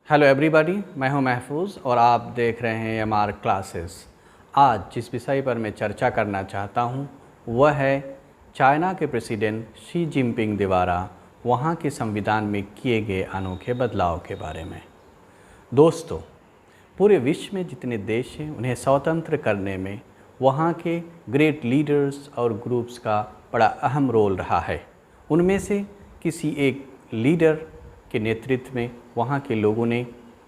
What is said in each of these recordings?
Hello everybody, मैं हूं महफूज और आप देख रहे हैं एमआर क्लासेस। आज जिस विषय पर मैं चर्चा करना चाहता हूं वह है चाइना के प्रेसिडेंट शी जिनपिंग द्वारा वहां के संविधान में किए गए अनोखे बदलाव के बारे में। दोस्तों, पूरे विश्व में जितने देश हैं उन्हें स्वतंत्र करने में वहां के ग्रेट लीडर्स और ग्रुप्स का बड़ा अहम रोल रहा है। उनमें से किसी एक लीडर के नेतृत्व में वहाँ के लोगों ने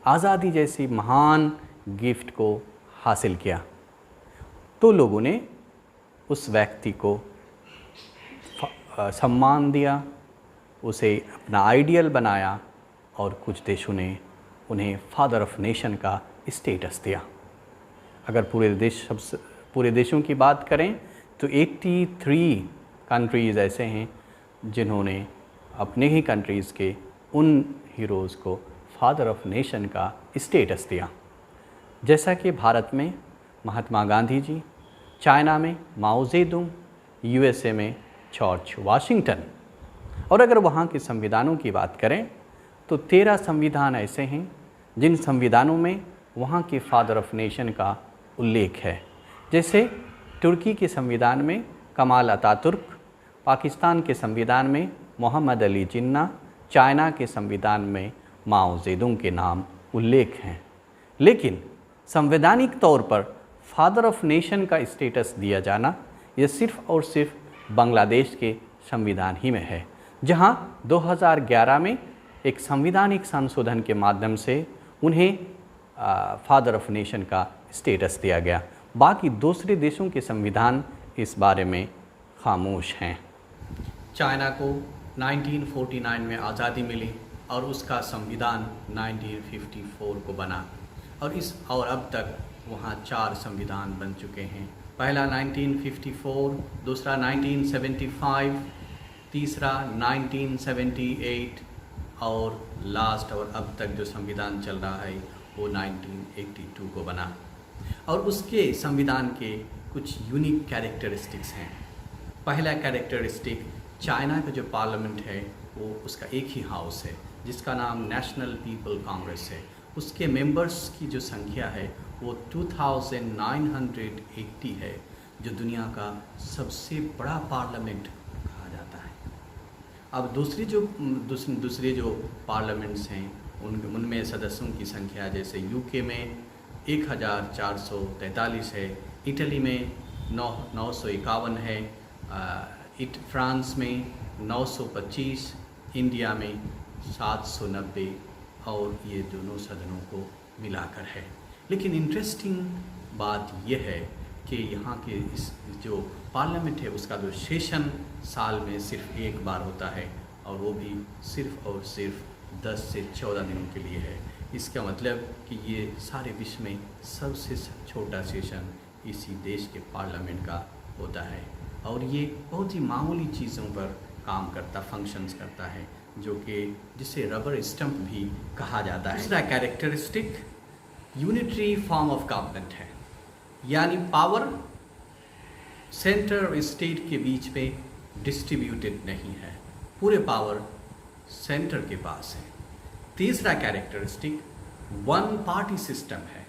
आज़ादी जैसी महान गिफ्ट को हासिल किया। तो लोगों ने उस व्यक्ति को सम्मान दिया, उसे अपना आइडियल बनाया और कुछ देशों ने उन्हें फादर ऑफ नेशन का स्टेटस दिया। अगर पूरे देशों की बात करें तो 83 कंट्रीज़ ऐसे हैं जिन्होंने अपने ही कंट्रीज़ के उन हीरोज़ को फादर ऑफ नेशन का स्टेटस दिया। जैसा कि भारत में महात्मा गांधी जी, चाइना में माओ जेडुंग, यूएसए में जॉर्ज वाशिंगटन। और अगर वहाँ के संविधानों की बात करें तो 13 संविधान ऐसे हैं जिन संविधानों में वहाँ के फादर ऑफ नेशन का उल्लेख है। जैसे तुर्की के संविधान में कमाल अतातुर्क, पाकिस्तान के संविधान में मोहम्मद अली जिन्ना, चाइना के संविधान में माओ जेडुंग के नाम उल्लेख हैं। लेकिन संवैधानिक तौर पर फादर ऑफ नेशन का स्टेटस दिया जाना यह सिर्फ़ और सिर्फ बांग्लादेश के संविधान ही में है, जहां 2011 में एक संवैधानिक संशोधन के माध्यम से उन्हें फादर ऑफ नेशन का स्टेटस दिया गया। बाकी दूसरे देशों के संविधान इस बारे में खामोश हैं। चाइना को 1949 में आज़ादी मिली और उसका संविधान 1954 को बना और अब तक वहाँ 4 संविधान बन चुके हैं। पहला 1954, दूसरा 1975, तीसरा 1978 और लास्ट और अब तक जो संविधान चल रहा है वो 1982 को बना। और उसके संविधान के कुछ यूनिक कैरेक्टरिस्टिक्स हैं। पहला कैरेक्टरिस्टिक, चाइना का जो पार्लियामेंट है वो उसका एक ही हाउस है जिसका नाम नेशनल पीपल कांग्रेस है। उसके मेंबर्स की जो संख्या है वो 2980 है, जो दुनिया का सबसे बड़ा पार्लियामेंट कहा जाता है। अब दूसरे जो पार्लियामेंट्स हैं उनमें सदस्यों की संख्या, जैसे यूके में 1443 है, इटली में 951 है, फ्रांस में 925, इंडिया में 790 और ये दोनों सदनों को मिलाकर है। लेकिन इंटरेस्टिंग बात यह है कि यहाँ के इस जो पार्लियामेंट है उसका जो सेशन साल में सिर्फ एक बार होता है और वो भी सिर्फ और सिर्फ 10 से 14 दिनों के लिए है। इसका मतलब कि ये सारे विश्व में सबसे छोटा सेशन इसी देश के पार्लियामेंट का होता है और ये बहुत ही मामूली चीज़ों पर काम करता, फंक्शंस करता है, जो कि जिसे रबर स्टंप भी कहा जाता है। दूसरा characteristic unitary form of government है, यानी पावर सेंटर और स्टेट के बीच में डिस्ट्रीब्यूटेड नहीं है, पूरे पावर सेंटर के पास है। तीसरा कैरेक्टरिस्टिक वन पार्टी सिस्टम है।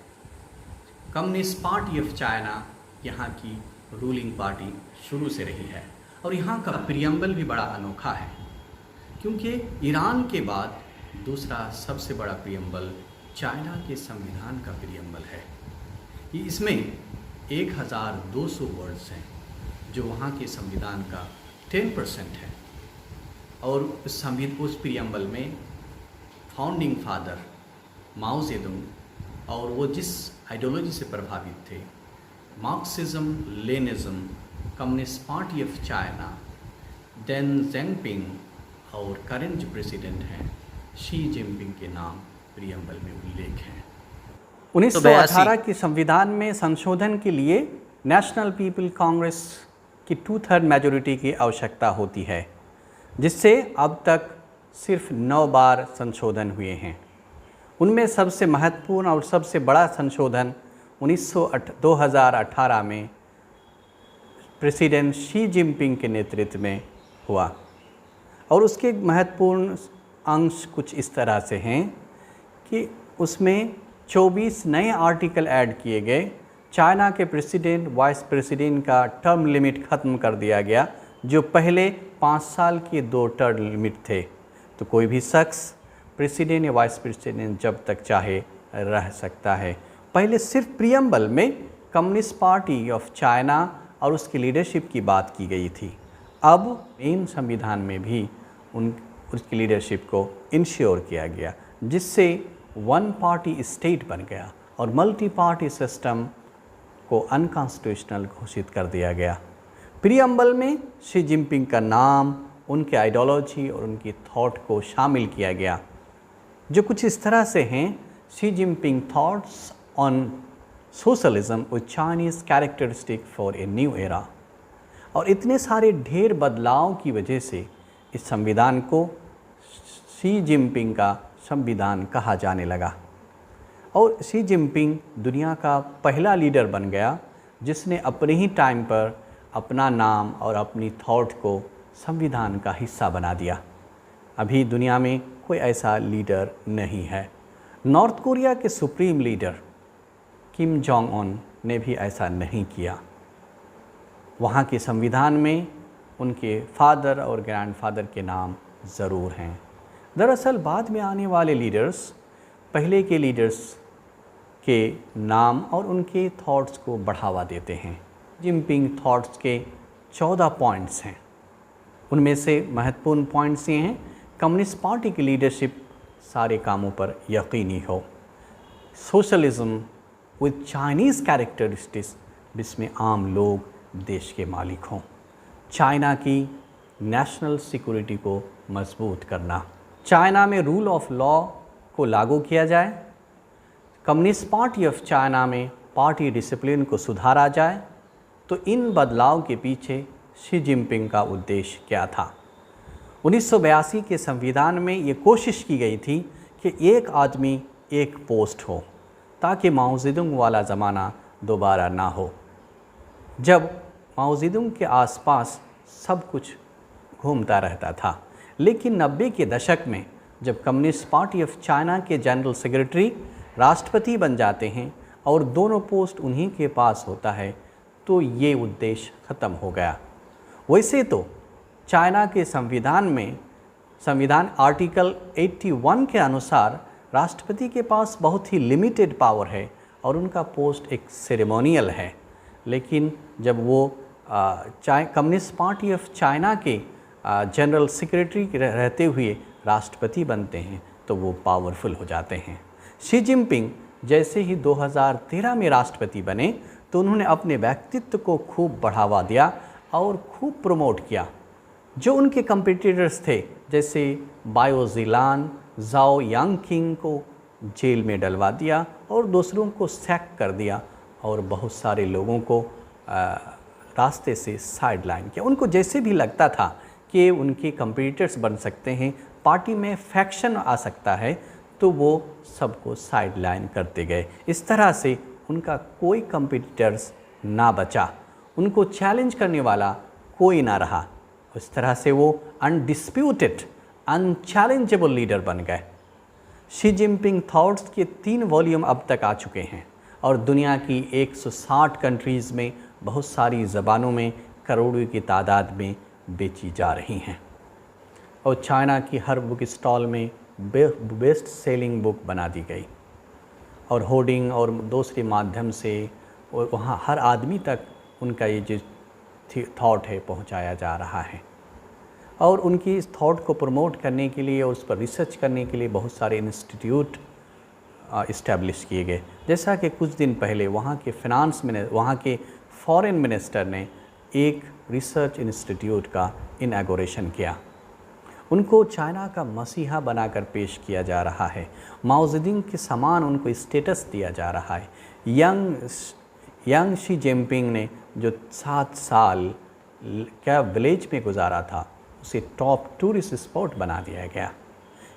कम्युनिस्ट पार्टी ऑफ चाइना यहाँ की रूलिंग पार्टी शुरू से रही है और यहाँ का प्रियम्बल भी बड़ा अनोखा है, क्योंकि ईरान के बाद दूसरा सबसे बड़ा प्रियम्बल चाइना के संविधान का प्रियम्बल है। इसमें 1200 वर्ड्स हैं जो वहाँ के संविधान का 10% है और उस प्रियम्बल में फाउंडिंग फादर माओ जेडुंग और वो जिस आइडियोलॉजी से प्रभावित थे, Marxism, Leninism, communist party of China, Deng Jinping और करंट जो प्रेसिडेंट हैं शी जिनपिंग के नाम प्रियम्बल में उल्लेख है। 1918 के संविधान में संशोधन के लिए नेशनल पीपल कांग्रेस की 2/3 मेजॉरिटी की आवश्यकता होती है, जिससे अब तक सिर्फ 9 बार संशोधन हुए हैं। उनमें सबसे महत्वपूर्ण और सबसे बड़ा संशोधन 2018 में प्रेसिडेंट शी जिनपिंग के नेतृत्व में हुआ और उसके महत्वपूर्ण अंश कुछ इस तरह से हैं कि उसमें 24 नए आर्टिकल ऐड किए गए। चाइना के प्रेसिडेंट वाइस प्रेसिडेंट का टर्म लिमिट ख़त्म कर दिया गया, जो पहले 5 साल के 2 टर्म लिमिट थे। तो कोई भी शख्स प्रेसिडेंट या वाइस प्रेसिडेंट जब तक चाहे रह सकता है। पहले सिर्फ प्रियम्बल में कम्युनिस्ट पार्टी ऑफ चाइना और उसकी लीडरशिप की बात की गई थी। अब मेन संविधान में भी उसकी लीडरशिप को इंश्योर किया गया, जिससे वन पार्टी स्टेट बन गया और मल्टी पार्टी सिस्टम को अनकॉन्स्टिट्यूशनल घोषित कर दिया गया। प्रियम्बल में शी जिनपिंग का नाम, उनके आइडियोलॉजी और उनकी थॉट को शामिल किया गया, जो कुछ इस तरह से हैं: Xi Jinping thoughts on socialism with Chinese characteristic for a new era. और इतने सारे ढेर बदलाव की वजह से इस संविधान को शी जिनपिंग का संविधान कहा जाने लगा। और शी जिनपिंग दुनिया का पहला लीडर बन गया जिसने अपने ही टाइम पर अपना नाम और अपनी थॉट को संविधान का हिस्सा बना दिया। अभी दुनिया में कोई ऐसा लीडर नहीं है। नॉर्थ कोरिया के supreme leader Kim Jong Un ने भी ऐसा नहीं किया। वहाँ के संविधान में उनके फादर और ग्रैंडफादर के नाम ज़रूर हैं। दरअसल बाद में आने वाले लीडर्स पहले के लीडर्स के नाम और उनके थॉट्स को बढ़ावा देते हैं। जिनपिंग थॉट्स के 14 पॉइंट्स हैं। उनमें से महत्वपूर्ण पॉइंट्स ये हैं: कम्युनिस्ट पार्टी की लीडरशिप सारे कामों पर यकीनी हो, सोशलिज्म विद चाइनीज़ कैरेक्टरिस्टिक्स जिसमें आम लोग देश के मालिक हों, चाइना की नेशनल सिक्योरिटी को मजबूत करना, चाइना में रूल ऑफ लॉ को लागू किया जाए, कम्युनिस्ट पार्टी ऑफ चाइना में पार्टी डिसिप्लिन को सुधारा जाए। तो इन बदलाव के पीछे शी जिनपिंग का उद्देश्य क्या था? 1982 के संविधान में ये कोशिश की गई थी कि एक आदमी एक पोस्ट हो, ताकि माओ ज़ेडुंग वाला ज़माना दोबारा ना हो, जब माओ ज़ेडुंग के आसपास सब कुछ घूमता रहता था। लेकिन 90 के दशक में जब कम्युनिस्ट पार्टी ऑफ चाइना के जनरल सेक्रेटरी राष्ट्रपति बन जाते हैं और दोनों पोस्ट उन्हीं के पास होता है, तो ये उद्देश्य ख़त्म हो गया। वैसे तो चाइना के संविधान आर्टिकल 81 के अनुसार राष्ट्रपति के पास बहुत ही लिमिटेड पावर है और उनका पोस्ट एक सेरेमोनियल है। लेकिन जब वो कम्युनिस्ट पार्टी ऑफ चाइना के जनरल सेक्रेटरी रहते हुए राष्ट्रपति बनते हैं तो वो पावरफुल हो जाते हैं। शी जिनपिंग जैसे ही 2013 में राष्ट्रपति बने तो उन्होंने अपने व्यक्तित्व को खूब बढ़ावा दिया और खूब प्रमोट किया। जो उनके कंपटीटर्स थे, जैसे बायो ज़िलान, जाओ यांगकिंग को जेल में डलवा दिया और दूसरों को सैक कर दिया और बहुत सारे लोगों को रास्ते से साइड लाइन किया। उनको जैसे भी लगता था कि उनके कंपटीटर्स बन सकते हैं, पार्टी में फैक्शन आ सकता है, तो वो सबको साइड लाइन करते गए। इस तरह से उनका कोई कंपटीटर्स ना बचा, उनको चैलेंज करने वाला कोई ना रहा। इस तरह से वो अनडिस्प्यूटेड, अनचैलेंजेबल लीडर बन गए। शी जिनपिंग थॉट्स के 3 वॉल्यूम अब तक आ चुके हैं और दुनिया की 160 कंट्रीज़ में बहुत सारी ज़बानों में करोड़ों की तादाद में बेची जा रही हैं और चाइना की हर बुक स्टॉल में बेस्ट सेलिंग बुक बना दी गई और होर्डिंग और दूसरे माध्यम से और वहाँ हर आदमी तक उनका ये जो थॉट है पहुँचाया जा रहा है। और उनकी इस थॉट को प्रमोट करने के लिए और उस पर रिसर्च करने के लिए बहुत सारे इंस्टीट्यूट इस्टेब्लिश किए गए। जैसा कि कुछ दिन पहले वहाँ के फॉरेन मिनिस्टर ने एक रिसर्च इंस्टीट्यूट का इनॉग्रेशन किया। उनको चाइना का मसीहा बनाकर पेश किया जा रहा है। माओ ज़ेडुंग के समान उनको स्टेटस दिया जा रहा है। यंग शी जिनपिंग ने जो 7 साल क्या विलेज में गुजारा था, उसे टॉप टूरिस्ट स्पॉट बना दिया गया।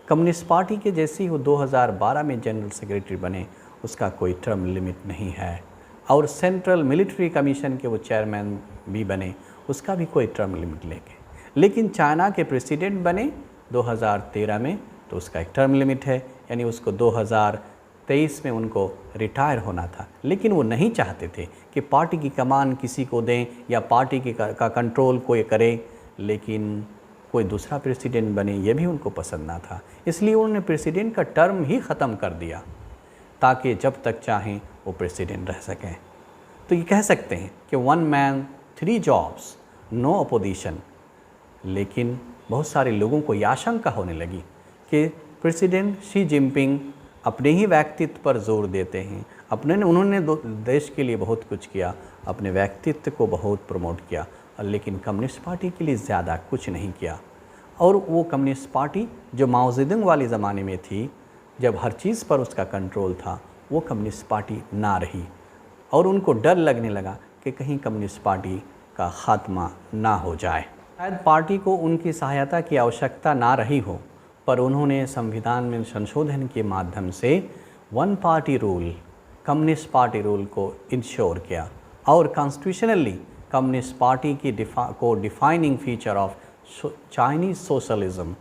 कम्युनिस्ट पार्टी के जैसे ही वो 2012 में जनरल सेक्रेटरी बने, उसका कोई टर्म लिमिट नहीं है और सेंट्रल मिलिट्री कमीशन के वो चेयरमैन भी बने, उसका भी कोई टर्म लिमिट लेकिन चाइना के प्रेसिडेंट बने 2013 में, तो उसका एक टर्म लिमिट है। यानी उसको 2023 में उनको रिटायर होना था, लेकिन वो नहीं चाहते थे कि पार्टी की कमान किसी को दें या पार्टी का कंट्रोल कोई करे, लेकिन कोई दूसरा प्रेसिडेंट बने, ये भी उनको पसंद ना था। इसलिए उन्होंने प्रेसिडेंट का टर्म ही ख़त्म कर दिया ताकि जब तक चाहें वो प्रेसिडेंट रह सकें। तो ये कह सकते हैं कि 1 मैन 3 जॉब्स, नो अपोजिशन। लेकिन बहुत सारे लोगों को ये आशंका होने लगी कि प्रेसिडेंट शी जिनपिंग अपने ही व्यक्तित्व पर जोर देते हैं, उन्होंने देश के लिए बहुत कुछ किया, अपने व्यक्तित्व को बहुत प्रमोट किया, लेकिन कम्युनिस्ट पार्टी के लिए ज़्यादा कुछ नहीं किया। और वो कम्युनिस्ट पार्टी जो माओ ज़ेडुंग वाले ज़माने में थी, जब हर चीज़ पर उसका कंट्रोल था, वो कम्युनिस्ट पार्टी ना रही और उनको डर लगने लगा कि कहीं कम्युनिस्ट पार्टी का ख़ात्मा ना हो जाए। शायद पार्टी को उनकी सहायता की आवश्यकता ना रही हो, पर उन्होंने संविधान में संशोधन के माध्यम से 1 party rule, communist party rule को इंश्योर किया और कॉन्स्टिट्यूशनली कम्युनिस्ट पार्टी की defining feature of Chinese socialism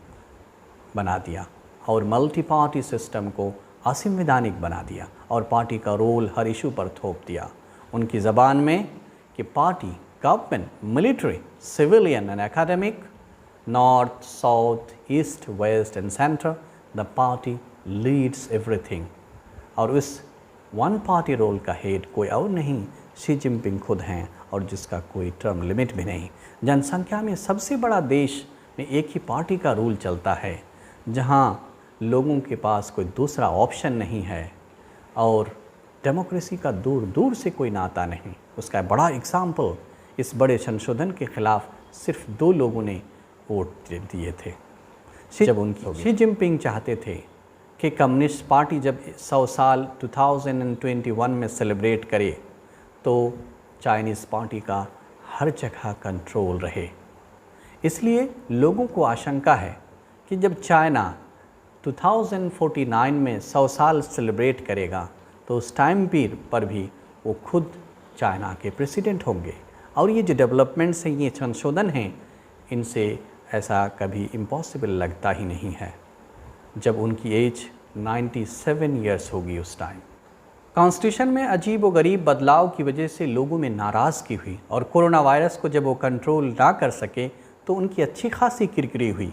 बना दिया और मल्टी पार्टी सिस्टम को असंवैधानिक बना दिया और पार्टी का रोल हर इशू पर थोप दिया। उनकी ज़बान में कि party, government, military, civilian and academic, north, south, east, west and centre, the party leads everything. और उस 1 पार्टी रोल का हेड कोई और नहीं, शी जिनपिंग खुद हैं और जिसका कोई टर्म लिमिट भी नहीं। जनसंख्या में सबसे बड़ा देश में एक ही पार्टी का रूल चलता है, जहां लोगों के पास कोई दूसरा ऑप्शन नहीं है और डेमोक्रेसी का दूर दूर से कोई नाता नहीं। उसका बड़ा एग्जाम्पल, इस बड़े संशोधन के ख़िलाफ़ सिर्फ 2 लोगों ने वोट दिए थे। जब उनकी शी जिनपिंग चाहते थे कि कम्युनिस्ट पार्टी जब 100 साल 2021 में सेलिब्रेट करे तो चाइनीज़ पार्टी का हर जगह कंट्रोल रहे। इसलिए लोगों को आशंका है कि जब चाइना 2049 में 100 साल सेलिब्रेट करेगा तो उस टाइम पीरियड पर भी वो खुद चाइना के प्रेसिडेंट होंगे। और ये जो डेवलपमेंट्स हैं, ये संशोधन हैं, इनसे ऐसा कभी इम्पॉसिबल लगता ही नहीं है जब उनकी एज 97 ईयर्स होगी उस टाइम। कॉन्स्टिट्यूशन में अजीब व गरीब बदलाव की वजह से लोगों में नाराज़गी हुई और कोरोना वायरस को जब वो कंट्रोल ना कर सके तो उनकी अच्छी खासी किरकिरी हुई।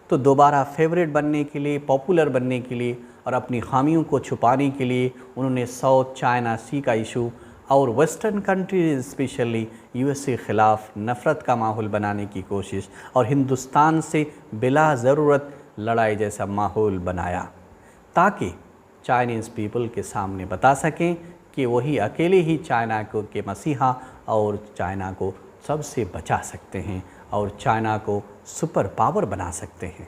तो दोबारा फेवरेट बनने के लिए, पॉपुलर बनने के लिए और अपनी खामियों को छुपाने के लिए उन्होंने साउथ चाइना सी का इशू और वेस्टर्न कंट्रीज स्पेशली यूएस के ख़िलाफ़ नफ़रत का माहौल बनाने की कोशिश और हिंदुस्तान से बिला ज़रूरत लड़ाई जैसा माहौल बनाया ताकि चाइनीज़ पीपल के सामने बता सकें कि वही अकेले ही चाइना को के मसीहा और चाइना को सबसे बचा सकते हैं और चाइना को सुपर पावर बना सकते हैं।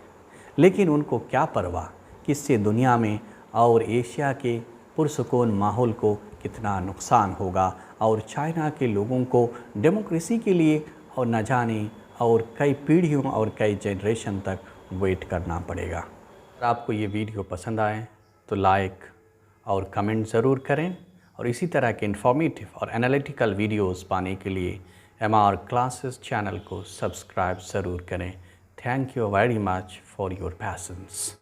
लेकिन उनको क्या परवाह कि इससे दुनिया में और एशिया के पुरसुकून माहौल को कितना नुकसान होगा और चाइना के लोगों को डेमोक्रेसी के लिए और न जाने और कई पीढ़ियों और कई जनरेशन तक वेट करना पड़ेगा। अगर आपको ये वीडियो पसंद आए तो लाइक और कमेंट ज़रूर करें और इसी तरह के इन्फॉर्मेटिव और एनालिटिकल वीडियोस पाने के लिए MR क्लासेस चैनल को सब्सक्राइब ज़रूर करें। Thank you very much for your passions.